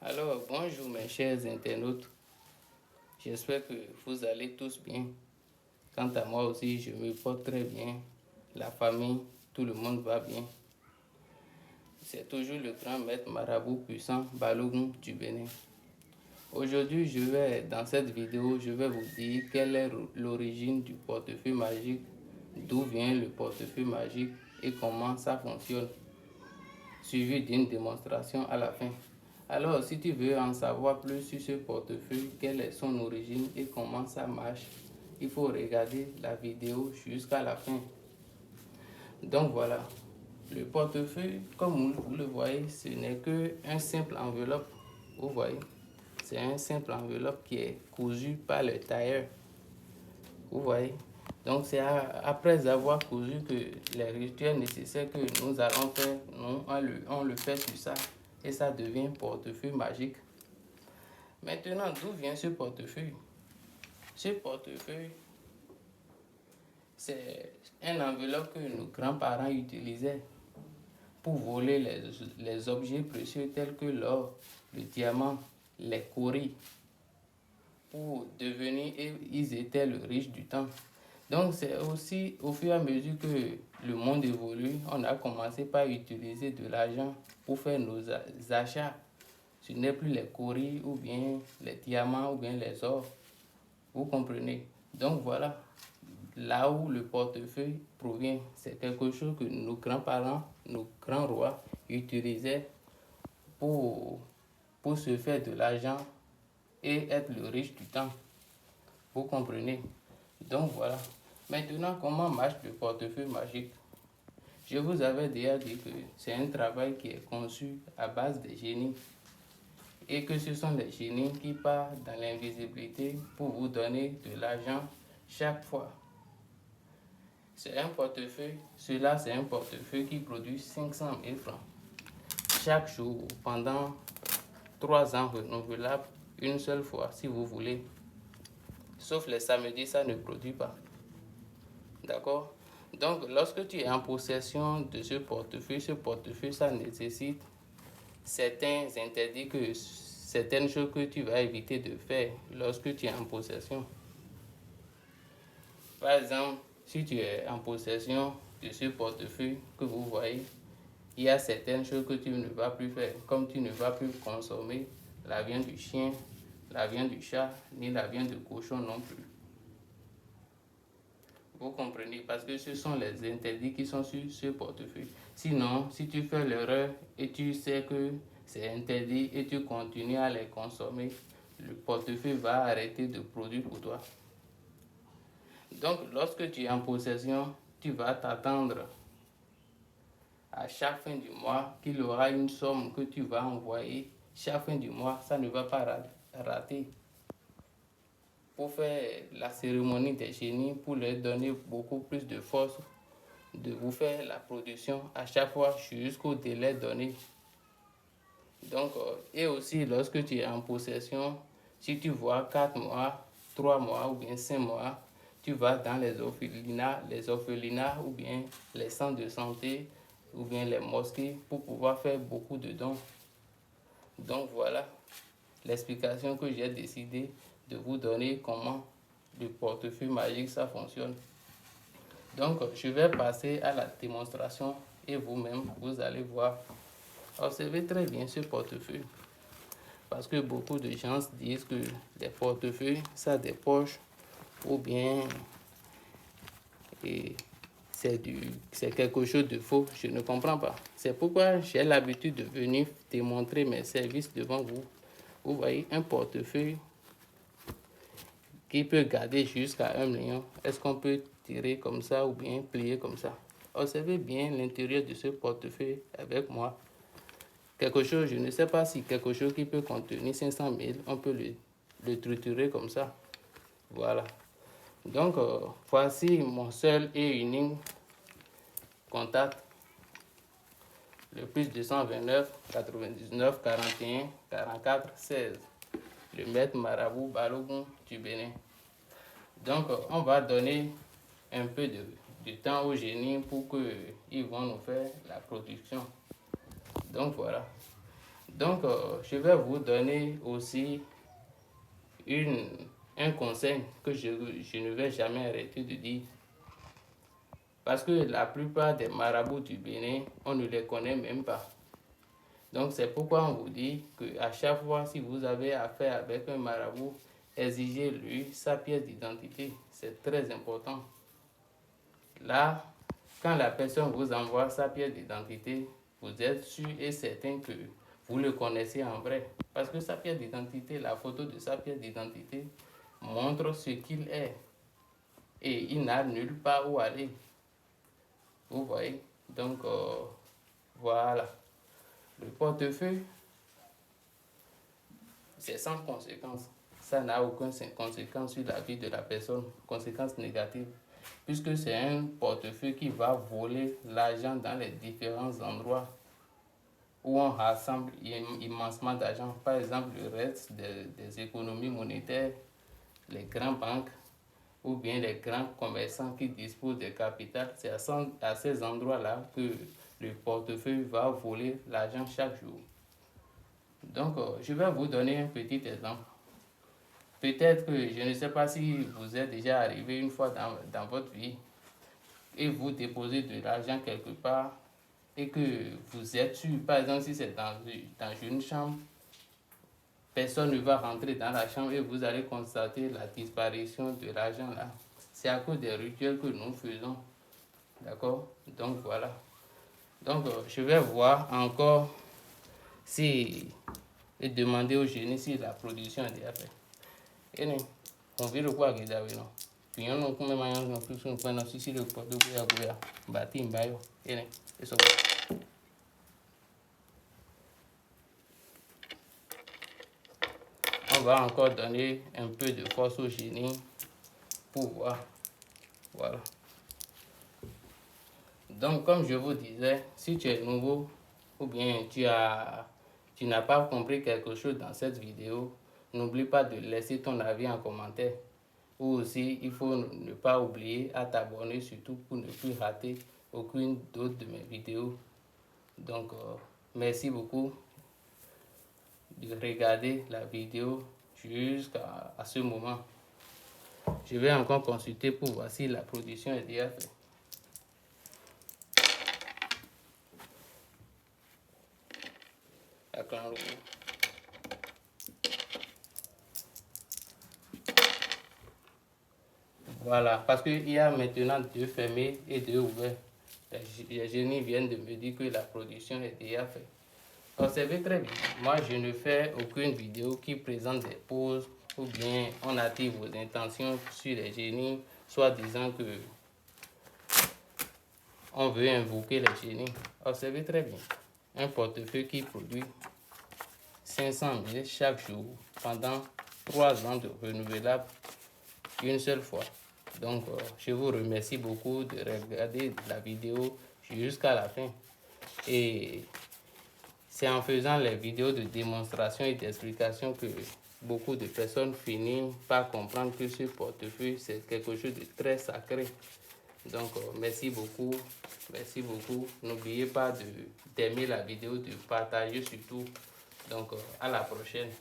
Alors, bonjour mes chers internautes. J'espère que vous allez tous bien. Quant à moi aussi, je me porte très bien. La famille, tout le monde va bien. C'est toujours le grand maître marabout puissant Balogun du Bénin. Aujourd'hui, dans cette vidéo, je vais vous dire quelle est l'origine du portefeuille magique, d'où vient le portefeuille magique et comment ça fonctionne, suivi d'une démonstration à la fin. Alors, si tu veux en savoir plus sur ce portefeuille, quelle est son origine et comment ça marche, il faut regarder la vidéo jusqu'à la fin. Donc voilà, le portefeuille, comme vous le voyez, ce n'est qu'un simple enveloppe. Vous voyez, c'est un simple enveloppe qui est cousu par le tailleur. Vous voyez, donc c'est après avoir cousu que les rituels nécessaires que nous allons faire, on le fait sur ça et ça devient portefeuille magique. Maintenant, d'où vient ce portefeuille? Ce portefeuille, c'est un enveloppe que nos grands-parents utilisaient pour voler les objets précieux tels que l'or, le diamant, les cauries, pour devenir, ils étaient le riche du temps. Donc c'est aussi au fur et à mesure que le monde évolue, on a commencé par utiliser de l'argent pour faire nos achats. Ce n'est plus les cauries ou bien les diamants ou bien les ors. Vous comprenez? Donc voilà, là où le portefeuille provient, c'est quelque chose que nos grands-parents, nos grands rois utilisaient pour, pour se faire de l'argent et être le riche du temps. Vous comprenez? Donc voilà. Maintenant, comment marche le portefeuille magique? Je vous avais déjà dit que c'est un travail qui est conçu à base de génies et que ce sont les génies qui partent dans l'invisibilité pour vous donner de l'argent chaque fois. C'est un portefeuille, cela c'est un portefeuille qui produit 500 000 francs chaque jour pendant 3 ans renouvelables une seule fois si vous voulez. Sauf les samedis, ça ne produit pas. D'accord? Donc, lorsque tu es en possession de ce portefeuille, ça nécessite certains interdits, certaines choses que tu vas éviter de faire lorsque tu es en possession. Par exemple, si tu es en possession de ce portefeuille que vous voyez, il y a certaines choses que tu ne vas plus faire, comme tu ne vas plus consommer la viande du chien, la viande du chat, ni la viande de cochon non plus. Vous comprenez? Parce que ce sont les interdits qui sont sur ce portefeuille. Sinon, si tu fais l'erreur et tu sais que c'est interdit et tu continues à les consommer, le portefeuille va arrêter de produire pour toi. Donc, lorsque tu es en possession, tu vas t'attendre à chaque fin du mois qu'il y aura une somme que tu vas envoyer. Chaque fin du mois, ça ne va pas rater. Pour faire la cérémonie des génies, pour leur donner beaucoup plus de force, de vous faire la production à chaque fois jusqu'au délai donné. Donc, et aussi lorsque tu es en possession, si tu vois 4 mois, 3 mois ou bien 5 mois, tu vas dans les orphelinats ou bien les centres de santé ou bien les mosquées pour pouvoir faire beaucoup de dons. Donc voilà l'explication que j'ai décidé de vous donner comment le portefeuille magique ça fonctionne. Donc je vais passer à la démonstration et vous-même vous allez voir. Observez très bien ce portefeuille parce que beaucoup de gens disent que les portefeuilles ça a des poches ou bien c'est quelque chose de faux. Je ne comprends pas. C'est pourquoi j'ai l'habitude de venir démontrer mes services devant vous. Vous voyez un portefeuille qui peut garder jusqu'à 1 million. Est-ce qu'on peut tirer comme ça ou bien plier comme ça? Observez bien l'intérieur de ce portefeuille avec moi. Quelque chose, je ne sais pas si quelque chose qui peut contenir 500 000, on peut le triturer comme ça. Voilà. Donc, voici mon seul et unique contact. Le plus 229 99 41 44 16. Le maître marabout Balogun du Bénin. Donc, on va donner un peu de temps au génie pour qu'ils vont nous faire la production. Donc, voilà. Donc, je vais vous donner aussi un conseil que je ne vais jamais arrêter de dire. Parce que la plupart des marabouts du Bénin, on ne les connaît même pas. Donc, c'est pourquoi on vous dit qu'à chaque fois, si vous avez affaire avec un marabout, exigez-lui sa pièce d'identité. C'est très important. Là, quand la personne vous envoie sa pièce d'identité, vous êtes sûr et certain que vous le connaissez en vrai. Parce que sa pièce d'identité, la photo de sa pièce d'identité montre ce qu'il est. Et il n'a nulle part où aller. Vous voyez? Donc, voilà. Le portefeuille, c'est sans conséquence. Ça n'a aucune conséquence sur la vie de la personne, conséquence négative, puisque c'est un portefeuille qui va voler l'argent dans les différents endroits où on rassemble immensement d'argent. Par exemple, le reste des économies monétaires, les grandes banques ou bien les grands commerçants qui disposent de capital, c'est à ces endroits-là que le portefeuille va voler l'argent chaque jour. Donc, je vais vous donner un petit exemple. Peut-être que je ne sais pas si vous êtes déjà arrivé une fois dans votre vie et vous déposez de l'argent quelque part et que vous êtes sûr, par exemple, si c'est dans une chambre, personne ne va rentrer dans la chambre et vous allez constater la disparition de l'argent là. C'est à cause des rituels que nous faisons. D'accord? Donc voilà. Donc je vais voir encore si et demander au génie si la production est déjà faite. Et on vit le quoi que d'ailleurs non. Puis on nous met maillon non plus on prend aussi le pot de goya bâti mbayo. Et ça. On va encore donner un peu de force au génie pour voir. Voilà. Donc, comme je vous disais, si tu es nouveau ou bien tu n'as pas compris quelque chose dans cette vidéo, n'oublie pas de laisser ton avis en commentaire. Ou aussi, il faut ne pas oublier à t'abonner, surtout pour ne plus rater aucune d'autre de mes vidéos. Donc, merci beaucoup de regarder la vidéo jusqu'à ce moment. Je vais encore consulter pour voir si la production est déjà faite. Voilà, parce qu'il y a maintenant 2 fermés et 2 ouverts. Les génies viennent de me dire que la production est déjà faite. Observez très bien, moi je ne fais aucune vidéo qui présente des poses ou bien on attire vos intentions sur les génies, soit disant que on veut invoquer les génies. Observez très bien, un portefeuille qui produit 500 000 chaque jour pendant 3 ans de renouvelable une seule fois. Donc, je vous remercie beaucoup de regarder la vidéo jusqu'à la fin. Et c'est en faisant les vidéos de démonstration et d'explication que beaucoup de personnes finissent par comprendre que ce portefeuille, c'est quelque chose de très sacré. Donc, merci beaucoup. Merci beaucoup. N'oubliez pas d'aimer la vidéo, de partager surtout. Donc, à la prochaine.